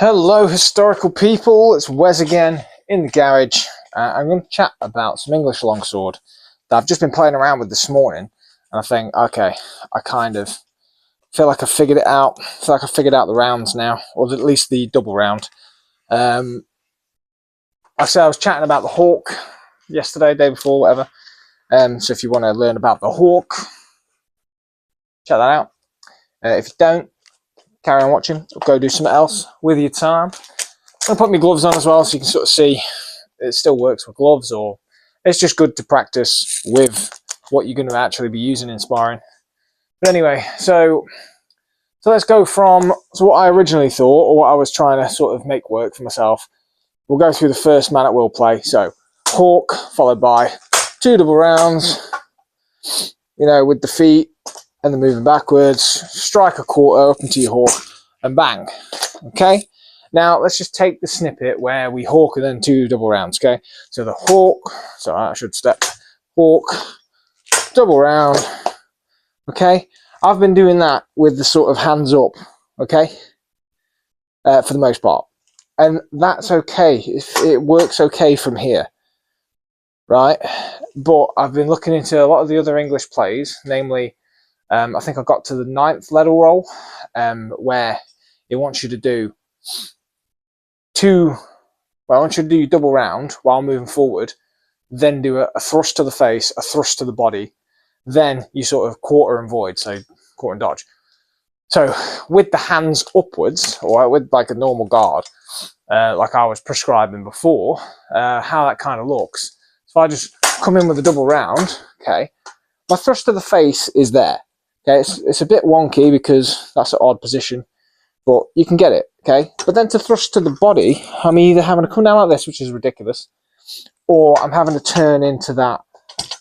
Hello historical people, it's Wes again in the garage. I'm going to chat about some English longsword that I've just been playing around with this morning, and I think, okay, I kind of feel like I figured it out. I feel like I figured out the rounds now, or at least the double round. I was chatting about the hawk yesterday, day before, whatever. So if you want to learn about the hawk, check that out. If you don't, carry on watching, or go do something else with your time. I'm going to put my gloves on as well so you can sort of see it still works with gloves, or it's just good to practice with what you're going to actually be using in sparring. But anyway, so let's go from what I originally thought, or what I was trying to sort of make work for myself. We'll go through the first man at will play. So hawk followed by 2 double rounds, with the feet and then moving backwards, strike a quarter up into your hawk and bang. Okay, now let's just take the snippet where we hawk and then 2 double rounds. Okay, so the hawk, so I should step, hawk, double round. Okay, I've been doing that with the sort of hands up, okay, for the most part, and that's okay. It works okay from here, right? But I've been looking into a lot of the other English plays, namely I think I got to the 9th level roll, where it wants you to do I want you to do double round while moving forward, then do a thrust to the face, a thrust to the body, then you sort of quarter and void, so quarter and dodge. So with the hands upwards, or with like a normal guard, like I was prescribing before, how that kind of looks. So if I just come in with a double round, okay, my thrust to the face is there. Okay, it's a bit wonky because that's an odd position, but you can get it, okay? But then to thrust to the body, I'm either having to come down like this, which is ridiculous, or I'm having to turn into that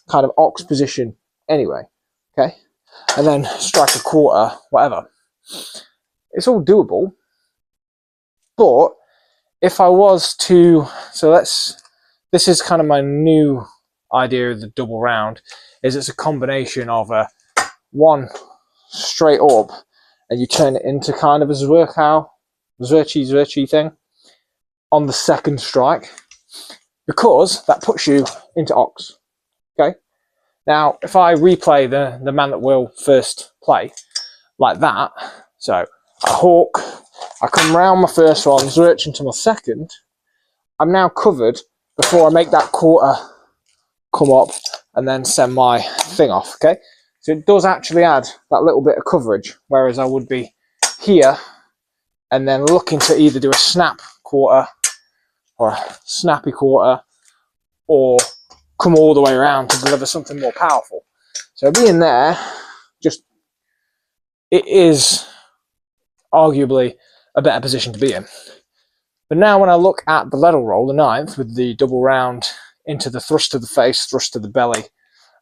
kind of ox position anyway, okay? And then strike a quarter, whatever. It's all doable, but if I was to, this is kind of my new idea of the double round, is it's a combination of a one straight up, and you turn it into kind of a Zwerchi thing on the second strike, because that puts you into ox. Okay. Now, if I replay the man that will first play like that, so I hawk, I come round my first one, Zwerch into my second, I'm now covered before I make that quarter come up and then send my thing off. Okay. So it does actually add that little bit of coverage, whereas I would be here and then looking to either do a snap quarter or a snappy quarter, or come all the way around to deliver something more powerful. So being there, it is arguably a better position to be in. But now when I look at the lateral roll, the 9th, with the double round into the thrust to the face, thrust to the belly,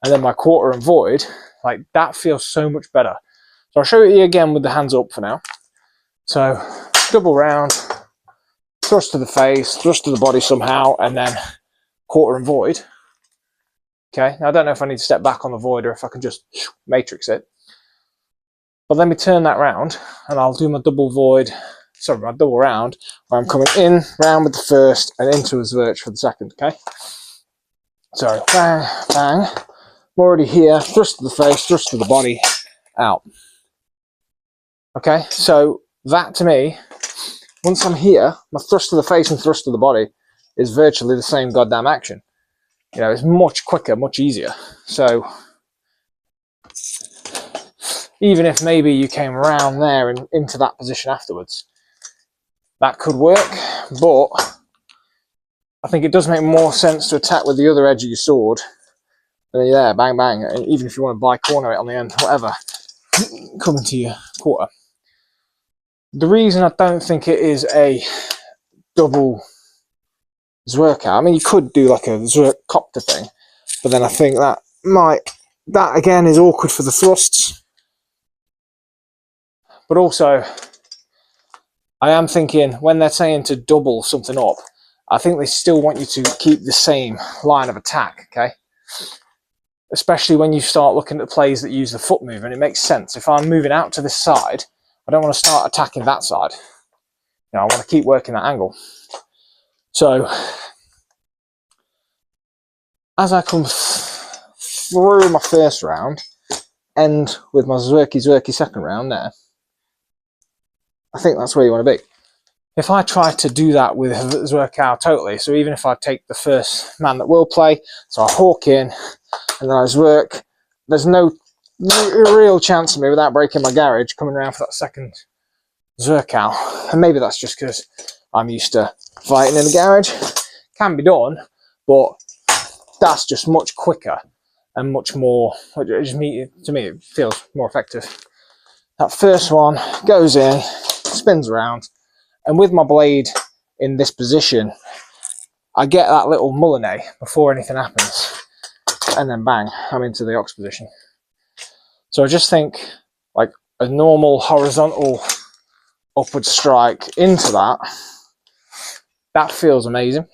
and then my quarter and void, like that feels so much better. So I'll show it you again with the hands up for now. So double round, thrust to the face, thrust to the body somehow, and then quarter and void. Okay, now I don't know if I need to step back on the void or if I can just matrix it. But let me turn that round and I'll do my double round, where I'm coming in, round with the first and into a Zwerch for the second, okay? So bang, bang. I'm already here, thrust to the face, thrust to the body, out. Okay, so that to me, once I'm here, my thrust to the face and thrust to the body is virtually the same goddamn action. It's much quicker, much easier. So even if maybe you came around there and into that position afterwards, that could work, but I think it does make more sense to attack with the other edge of your sword. And then there, bang, bang. And even if you want to bi-corner it on the end, whatever, coming to your quarter. The reason I don't think it is a double Zwerka, I mean, you could do like a Zwerk-copter thing, but then I think that again is awkward for the thrusts. But also, I am thinking when they're saying to double something up, I think they still want you to keep the same line of attack, okay? Especially when you start looking at plays that use the foot movement, it makes sense. If I'm moving out to this side, I don't want to start attacking that side. I want to keep working that angle. So as I come through my first round, end with my zwerky second round there, I think that's where you want to be. If I try to do that with Zwerk out totally, so even if I take the first man that will play, so I hawk in, and then I Zwerk, there's no real chance of me, without breaking my garage, coming around for that second Zwerk out. And maybe that's just because I'm used to fighting in the garage. Can be done, but that's just much quicker and much more, to me it feels more effective. That first one goes in, spins around, and with my blade in this position, I get that little mullinet before anything happens, and then bang, I'm into the ox position. So I just think like a normal horizontal upward strike into that feels amazing.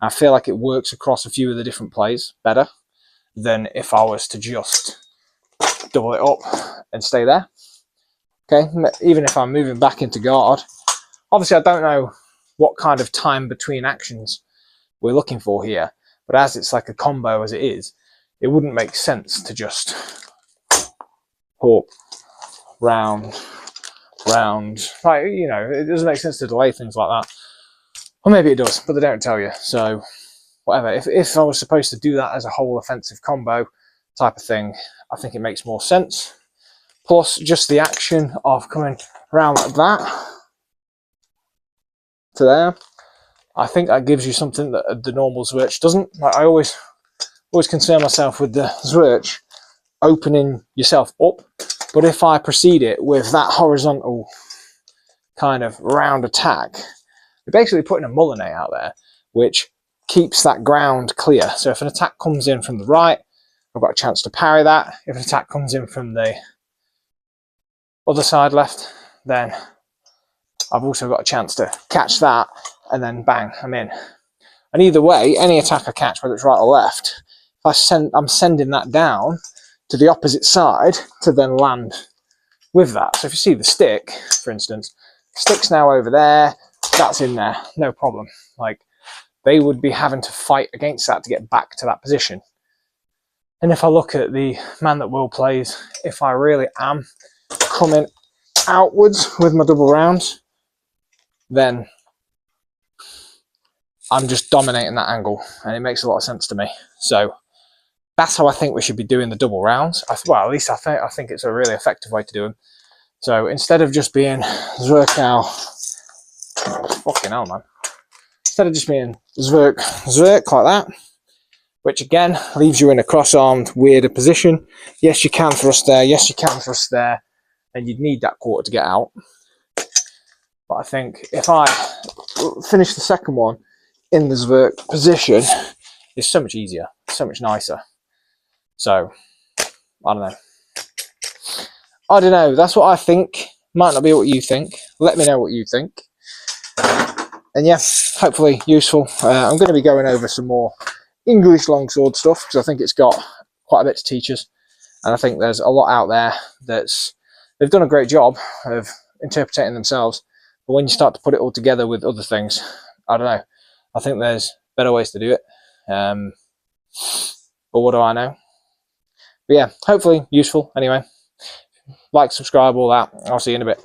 I feel like it works across a few of the different plays better than if I was to just double it up and stay there. Okay, even if I'm moving back into guard, obviously I don't know what kind of time between actions we're looking for here, but as it's like a combo as it is, it wouldn't make sense to just hawk, round, like, you know, it doesn't make sense to delay things like that. Or maybe it does, but they don't tell you, so whatever. If I was supposed to do that as a whole offensive combo type of thing, I think it makes more sense. Plus, just the action of coming around like that to there, I think that gives you something that the normal Zwirch doesn't. Like, I always concern myself with the Zwirch opening yourself up, but if I proceed it with that horizontal kind of round attack, you're basically putting a mullinet out there, which keeps that ground clear. So if an attack comes in from the right, I've got a chance to parry that. If an attack comes in from the other side left, then I've also got a chance to catch that, and then bang, I'm in. And either way, any attack I catch, whether it's right or left, I'm sending that down to the opposite side to then land with that. So if you see the stick, for instance, stick's now over there, that's in there, no problem. Like, they would be having to fight against that to get back to that position. And if I look at the man that will plays, if I really am coming outwards with my double rounds, then I'm just dominating that angle, and it makes a lot of sense to me. So that's how I think we should be doing the double rounds. Well, at least I think it's a really effective way to do them. So instead of just being Zwerkow, fucking hell, man. Instead of just being Zwerk like that, which again leaves you in a cross-armed, weirder position. Yes, you can thrust there. Yes, you can thrust there, and you'd need that quarter to get out. But I think if I finish the second one in the Zwerk position, it's so much easier, so much nicer. So, I don't know. That's what I think. Might not be what you think. Let me know what you think. And yeah, hopefully useful. I'm going to be going over some more English longsword stuff, because I think it's got quite a bit to teach us. And I think there's a lot out there they've done a great job of interpreting themselves. But when you start to put it all together with other things, I don't know. I think there's better ways to do it. But what do I know? But yeah, hopefully useful. Anyway, like, subscribe, all that. I'll see you in a bit.